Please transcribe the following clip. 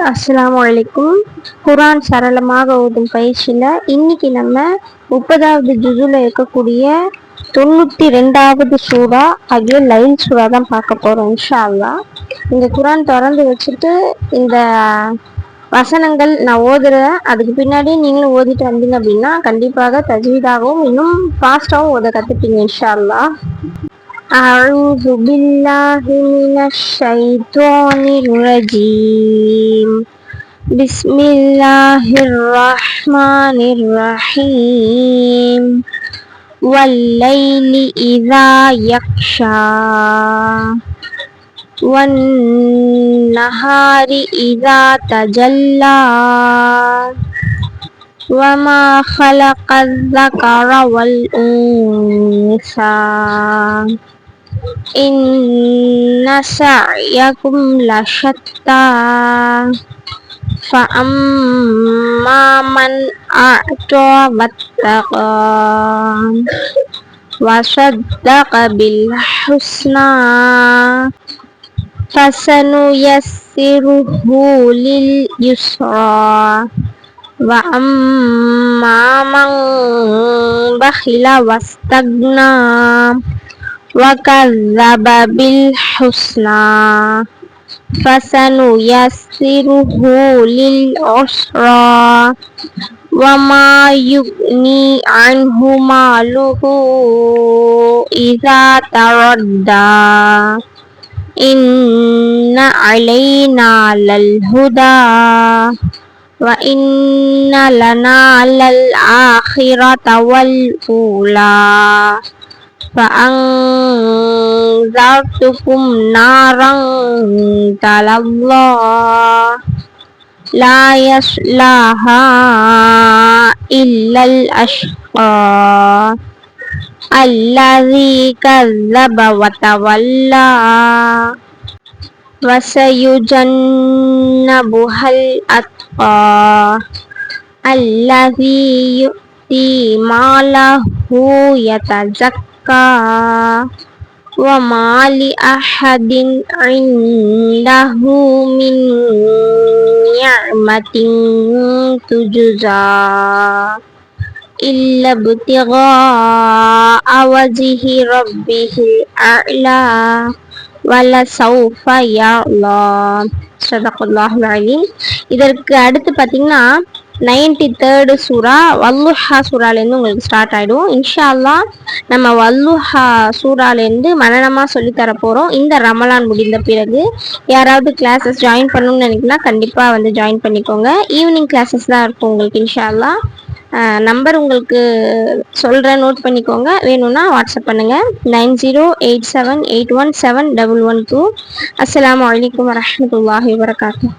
அஸ்ஸலாமு அலைக்கும். குரான் சரளமாக ஓதும் பயிற்சியில் இன்னைக்கு நம்ம 30வது ஜுஸுல இருக்கக்கூடிய 92வது சூறா ஆகிய லைல் சூறா தான் பார்க்க போகிறோம் இன்ஷா அல்லாஹ். இந்த குரான் திறந்து வச்சுட்டு இந்த வசனங்கள் நான் ஓதுறேன், அதுக்கு பின்னாடி நீங்களும் ஓதிட்டு வந்தீங்க அப்படின்னா கண்டிப்பாக தஜ்வீதாகவும் இன்னும் ஃபாஸ்ட்டாகவும் ஓத கற்றுப்பீங்க இன்ஷா அல்லாஹ். أعوذ بالله من الشيطان الرجيم. بسم الله الرحمن الرحيم. والليل إذا يغشى والنهار إذا تجلى وما خلق الذكر والأنثى إن سعيكم لشتى فأما من أعطى واتقى وصدق بالحسنى فسنيسره لليسرى وأما من بخل واستغنى وكذب بالحسنى فسنيسره للعسرى وما يغني عنه ماله إذا تردى إن علينا للهدى وإن لنا للآخرة والأولى فأنذرتكم نارا تلظى لا يصلاها إلا الأشقى الذي كذب وتولى وسيجنبها الأتقى الذي يؤتي ماله يتزكى وما لأحد عنده من نعمة تجزى إلا ابتغاء وجه ربه الأعلى وَلَسَوْفَ يَرْضَى. ஸதகல்லாஹுல் அலீம். இதற்கு அடுத்து பார்த்தீங்கன்னா 93rd சூரா வல்லுஹா சூறாலேருந்து உங்களுக்கு ஸ்டார்ட் ஆகிடும் இன்ஷா அல்லாஹ். நம்ம வல்லுஹா சூறாலேருந்து மனனமாக சொல்லித்தர போகிறோம் இந்த ரமலான் முடிந்த பிறகு. யாராவது கிளாஸஸ் ஜாயின் பண்ணணும்னு நினைக்கினா கண்டிப்பாக வந்து ஜாயின் பண்ணிக்கோங்க. ஈவினிங் கிளாஸஸ் தான் இருக்கும் உங்களுக்கு இன்ஷா அல்லாஹ். நம்பர் உங்களுக்கு சொல்கிறேன், நோட் பண்ணிக்கோங்க. வேணும்னா வாட்ஸ்அப் பண்ணுங்கள் 9087817112. அஸ்ஸலாமு அலைக்கும் வரஹ்மத்துல்லாஹி வபரகாத்துஹு.